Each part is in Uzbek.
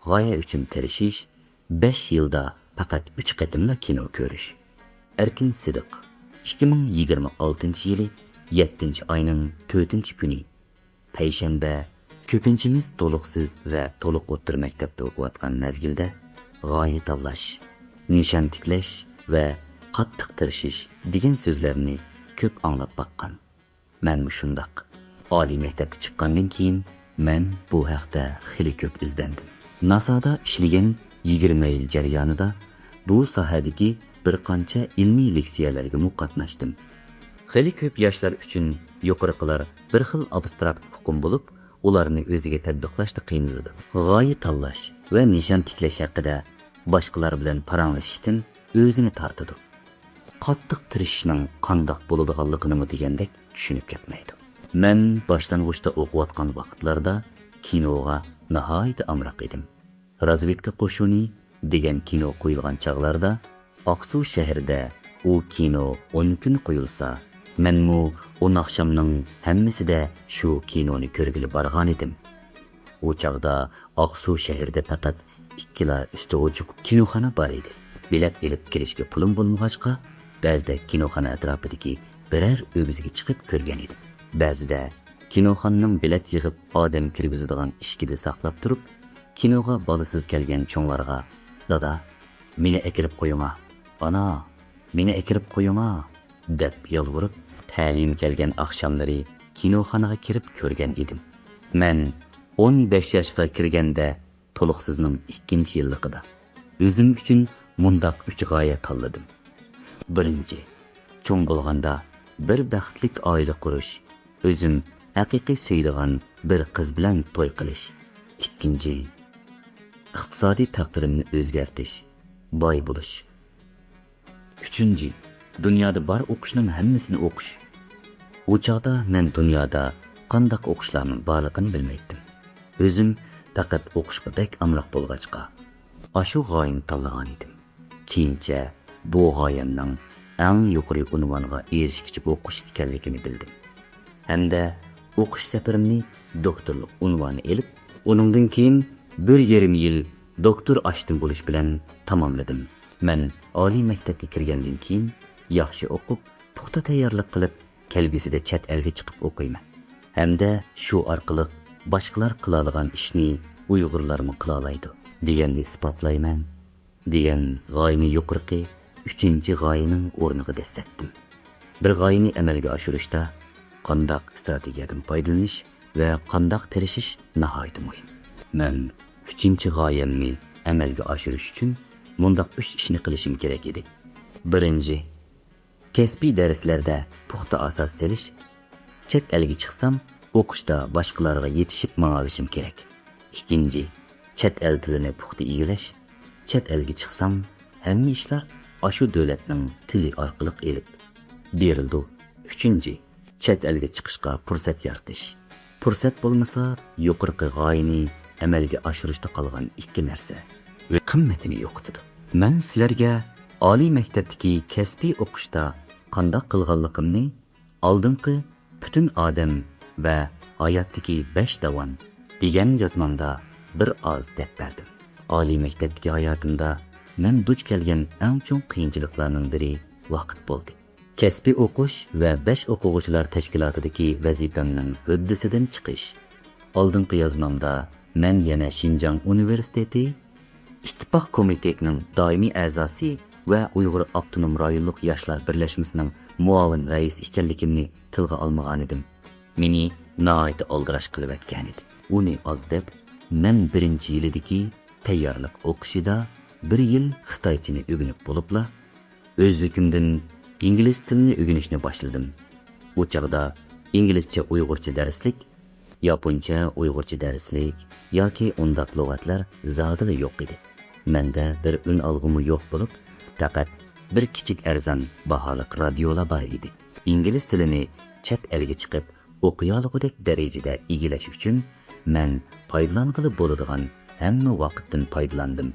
g'oya uchun tirishish, 5 yilda faqat 3 qatimla kino ko'rish. Erkin Sidiq 2026 yili 7 oyning 4 kuni payshanba ko'pinchimiz to'liqsiz va to'liq o'rta maktabda o'qiyotgan mezgilda g'oya tanlash, nishon tiklash va qattiq tirishish degan so'zlarni ko'p anglab baqqan. Men shundaq oliy maktabga chiqqandan keyin men bu haqda xili ko'p izlandim. NASAda ishlagan 20 yil jarayonida bu sohadagi bir qancha ilmiy leksiyalarga qatnashdim. Xili ko'p yoshlar uchun yuqoriqilar bir xil abstrakt hukm bo'lib, ularni o'ziga tatbiqlashda qiynaladi. G'oya tanlash va nishon tiklash haqida boshqalar bilan paranglashishdan o'zini tortadi. Qattiq tirishishning qandoq bo'ladiganligini degandek tushunib ketmaydi. Men boshlang'uchda o'qiyotgan vaqtlarda kinoga nihoyat amroq edim. Razvedka qo'shuni degan kino qo'yilgan chog'larda Oqsuv shahrida u kino 10 kun qo'yilsa, menmu o'n oqshomning hammasida shu kinoni ko'rgili borgan edim. U chog'da Oqsuv shahrida faqat 2 usti ochiq kinoxona bor edi. Bilet elib kirishga pulim bo'lmag'achqa, ba'zida kinoxona atrofidagi biror o'gizga chiqib ko'rgan edim. Ba'zida kinoxonaning bilet yig'ib odam kirgizadigan ishkida saqlab turib, kinoga bolasiz kelgan cho'nglarga "Dada, meni akirib qo'ying, ana, meni akirib qo'ying" deb yolvorib, ta'lim kelgan oqshomlari kinoxonaga kirib ko'rgan edim. Men 15 yoshga kirganda to'liqsizning 2-yilligida o'zim uchun mundaq 3 g'oya tanladim. Birinchi, cho'ng bo'lganda bir baxtlik oila qurish, o'zim haqiqiy suydigan bir qiz bilan to'y qilish. Ikkinchi, iqtisodiy taqdirimni o'zgartirish, boy bo'lish. Uchinchi, dunyoda bor o'qishning hammasini o'qish. U chog'da men dunyoda qandoq o'qishlarning borligini bilmaydim. O'zim faqat o'qishga bek amroq bo'lg'achqa, ashu g'oyani tanlagan edim. Keyincha bu g'oyamning eng yuqori unvonga erishkichi o'qish ekanligini bildim. Hamda o'qish safarimni doktorlik unvoni elib, uningdan keyin 1,5 yil doktor ashtin bo'lish bilan tamomladim. Men oliy maktabga kirgandan keyin yaxshi o'qib, puxta tayyorlik qilib, kelgusida chet elga chiqib o'qiyman. Hamda shu orqali boshqalar qila olgan ishni Uyg'urlarmi qila oladi deganni isbotlayman degan g'oyani yuqorqi 3-g'oyaning o'rniga dastatdim. Bir g'oyani amalga oshirishda qandoq strategiyadan foydalanish va qandoq tirishish nihoyat muhim. Men 3-g'oyamni amalga oshirish uchun mundaq 3 ishni qilishim kerak edi. Birinchi, kasbiy darslarda puxta asos solish. Chet elga chiqsam, o'qishda boshqalarga yetishib ma'olishim kerak. Ikkinchi, chet el tilini puxta egillash. Chet elga chiqsam, hamma ishlar ashu davlatning tili orqali elib berildi. Uchinchi, chet elga chiqishga fursat yaratish. Fursat bo'lmasa, yuqorqi g'oyani amalga oshirishda qolgan 2 narsa va qimmatini yo'qotadi. Men sizlarga oliy maktabdagi kasbiy o'qishda qandoq qilganligimni oldingi butun odam va hayotdagi 5 davon degan yozmamda bir oz deb berdim. Oliy maktabdagi hayotimda men duch kelgan eng chong qiyinchiliklarning biri vaqt bo'ldi. Kasbiy o'qish va 5 o'quvchilar tashkilotidagi vazifamning uddasidan chiqish. Oldingi yozmamda men yana Xinjiang universiteti ittifoq komitetining doimiy a'zosi va Uyg'ur avtonom rayonlik yoshlar birlashmasining muavin rais ekanligimni tilga olmagan edim. Meni nihoyat oldirash qilib o'tgan edi. Uni oz deb, men 1-yilidagi tayyorlik o'qishida 1 yil xitoychani o'rganib bo'libla, o'zbekimdan ingliz tilini o'rganishni boshladim. U chog'da inglizcha uyg'urcha darslik, yaponcha uyg'urcha darslik yoki undaq lug'atlar zodila yo'q edi. Menda bir un olg'imi yo'q bo'lib, faqat bir kichik arzon baholiq radiolar bor edi. Ingliz tilini chet elga chiqib o'qiyolgudek darajada egillash uchun men foydalanqili bo'ladigan hamma vaqtdan foydalandim.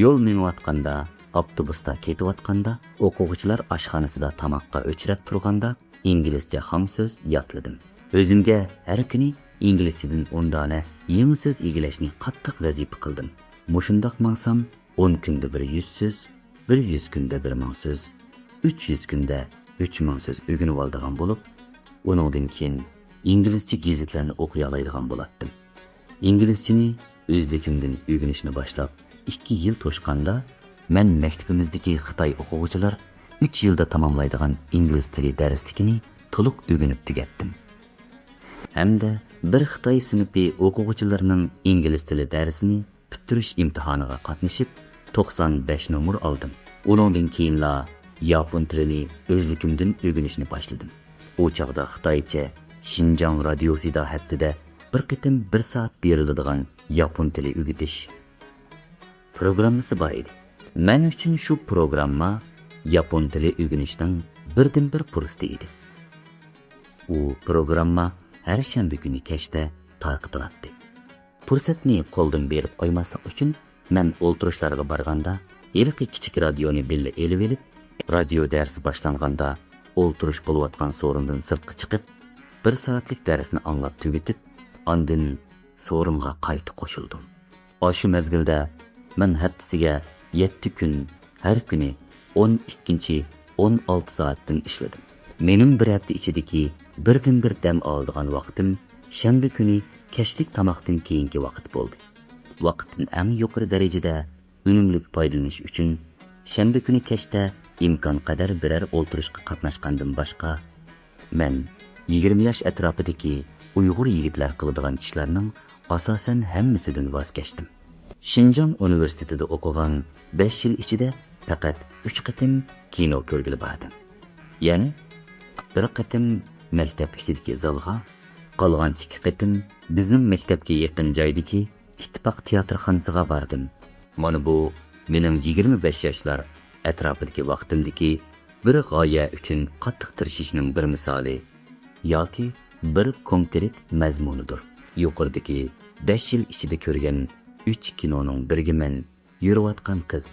Yo'l minayotganda, avtobusda ketayotganda, o'quvchilar oshxonasida tamoqqa o'chirib turganda inglizcha ham so'z yodladim. O'zimga har kuni inglizchadan 10 dona yangi so'z egallashni qattiq vazifa qildim. Mushundaq mangsam 10 kunda bir 100 söz, 100 kunda 1000 söz, 300 kunda 3000 söz ögünüp aldığan bolup, onundan keyin inglizce gazetlarni o'qiy oladigan bo'latdim. İngilizceni o'zligimdan o'rganishni boshlab 2 yil to'shqanda men maktabimizdagi Xitoy o'quvchilar 3 yilda tamomlaydigan ingliz tili darsligini to'liq o'rganib tugatdim. Hamda bir Xitoy sinfi o'quvchilarining ingliz tili darsini bitirish imtihoniga qatnashib 95 nomer oldim. Uningdan keyinla yapon tilini o'zligimdan o'rganishni boshladim. O chaqda Xitoycha Xinjiang radiosida haftada bir qitim 1 soat beriladigan yapon tili o'rgatish programmasi bor edi. Men uchun shu programma yapon tili o'rganishning birdan-bir fursati edi. U programma har shanba kuni kechda tarqatiladi. Fursatni qo'ldan berib qo'ymaslik uchun men o'ltirishlarga borganda ilki kichik radioni billa elib olib, radio darsi boshlanganda o'ltirish bo'layotgan so'rindan sirtqa chiqib, 1 soatlik darsni anglab tugatib, andin so'rimga qayta qo'shildim. Shu mezgilda men haftasiga 7 kun, har kuni 12-16 soatdan ishladim. Mening bir hafta ichidagi birdan-bir dam oladigan vaqtim shanba kuni kechlik tamoqdan keyingi vaqt bo'ldi. Vaqtdan eng yuqori darajada unumli foydalanish uchun shanba kuni kechda imkon qadar biror o'ltirishga qatnashgandan boshqa men 20 yosh atrofidagi Uyg'ur yigitlar qiladigan ishlarning asosan hammasidan voz kechdim. Xinjiang universitetida o'qigan 5 yil ichida faqat 3 qatim kino ko'rgili bordim. Ya'ni bir qatim maktab ichidagi zalga, qolgan 2 qatim bizning maktabga yaqin joydagi Ittifoq teatrxonasiga bordim. Mana bu mening 25 yoshlar atrofidagi vaqtimdagi bir g'oya uchun qattiq tirishishning bir misoli yoki bir konkret mazmunidir. Yuqoridagi 5 yil ichida ko'rgan 3 kinoning biriga men yurayotgan qiz,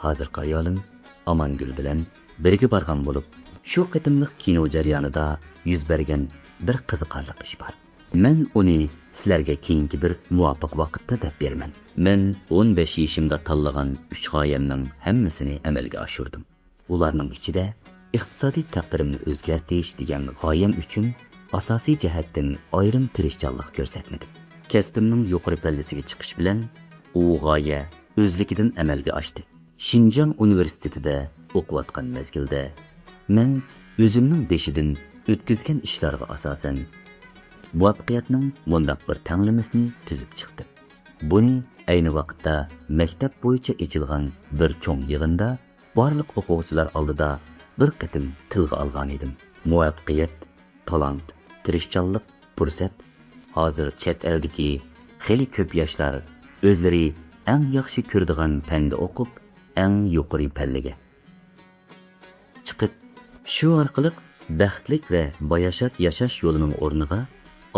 hozirgi ayolim Amangul bilan birga borgan bo'lib, shu qatimliq kino jarayonida yuz bergan bir qiziqarli ish bor. Men uni sizlarga keyingi bir muvofiq vaqtda deb beraman. Men 15 yoshimda tanlagan 3 g'oyamning hammasini amalga oshirdim. Ularning ichida iqtisodiy taqdirimni o'zgartirish degan g'oyam uchun asosiy jihatdan ayrim tirishchanlik ko'rsatmadim. Kasbimning yuqori pallasiga chiqish bilan u g'oya o'zligidan amalga oshdi. Xinjiang universitetida o'qiyotgan mezgilda men o'zimning beshidan o'tkazgan ishlarga asosan muvaffaqiyatning mundaq bir tanlamasini tuzib chiqdim. Buni ayni vaqtda maktab bo'yicha ochilgan bir cho'ng yig'inda barliq o'quvchilar oldida bir qatim tilga olgan edim. Muvaffaqiyat, talant, tirishchanlik, fursat hozir chet eldagi xeli ko'p yoshlar o'zlari eng yaxshi ko'radigan fanda o'qib, eng yuqori pallaga chiqib, shu orqali baxtlik va bayashat yashash yo'lining o'rniga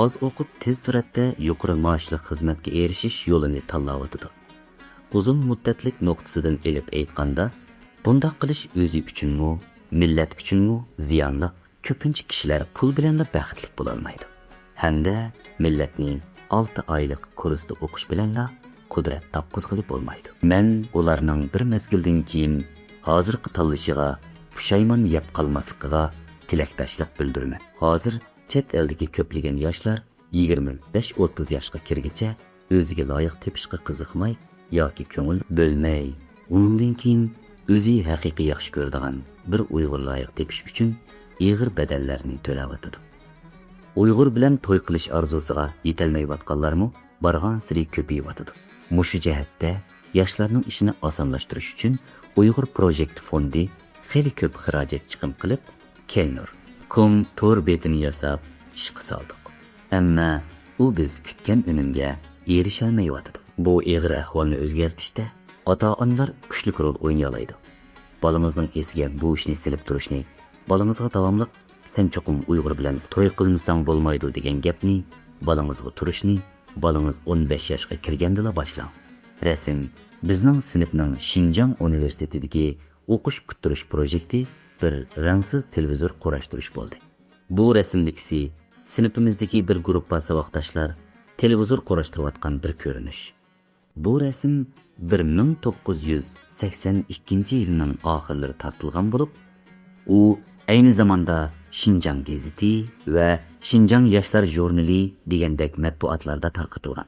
oz o'qib tez suratda yuqori maoshli xizmatga erishish yo'lini tanlayotdi. Uzun muddatlik nuqtasidan elib aytganda, bunday qilish o'zi uchunmi, millat uchunmi ziyonli. Ko'pincha kishilar pul bilan baxtli bo'la olmaydi. Hamda millatning 6 oylik kursda o'qish bilan qudrat topqizg'ili bo'lmaydi. Men ularning bir mezgildan keyin hozirgi tanlashiga pushaymon yeb qolmasligiga tilakdoshlik bildiraman. Hozir chet eldagi ko'plagan yoshlar 25-30 yoshga kirguncha o'ziga loyiq tepishga qiziqmay yoki ko'ngil bo'lmay, undan keyin o'zi haqiqiy yaxshi ko'radigan bir Uyg'ur loyiq tepish uchun ig'ir badallarni to'layotdi. Uyg'ur bilan to'y qilish orzusiga yetolmayotganlarmi bargan siri ko'payotdi. Mushu jihatda yoshlarning ishini osonlashtirish uchun Uyg'ur Project fondi xeli ko'p xarajat chiqim qilib, Kelnur to'r betini yasab ishga soldik. Ammo u biz kutgan unumga erisha olmayotdi. Bu ig'ir ahvolni o'zgartirishda ota-onalar kuchli rol o'ynay oladi. Bolamizning esiga bu ishni silib turishni, bolamizga davomli sen cho'qim Uyg'ur bilan to'y qilmasang bo'lmaydi degan gapni, bolamizga turishni, bolangiz 15 yoshga kirgandala boshlang. Rasm bizning sinfning Xinjiang universitetidagi o'qish kuttirish projekti bir rangsiz televizor qurashtirish bo'ldi. Bu rasmlikisi sinfimizdagi bir guruh savoqdoshlar televizor qurashtirayotgan bir ko'rinish. Bu rasm 1982 yılının ahırları tartılgan bulup, u aynı zamanda Şinjan Geziti ve Şinjan Yaşlar Jurnali degandek matbuatlarda tarqıtılgan.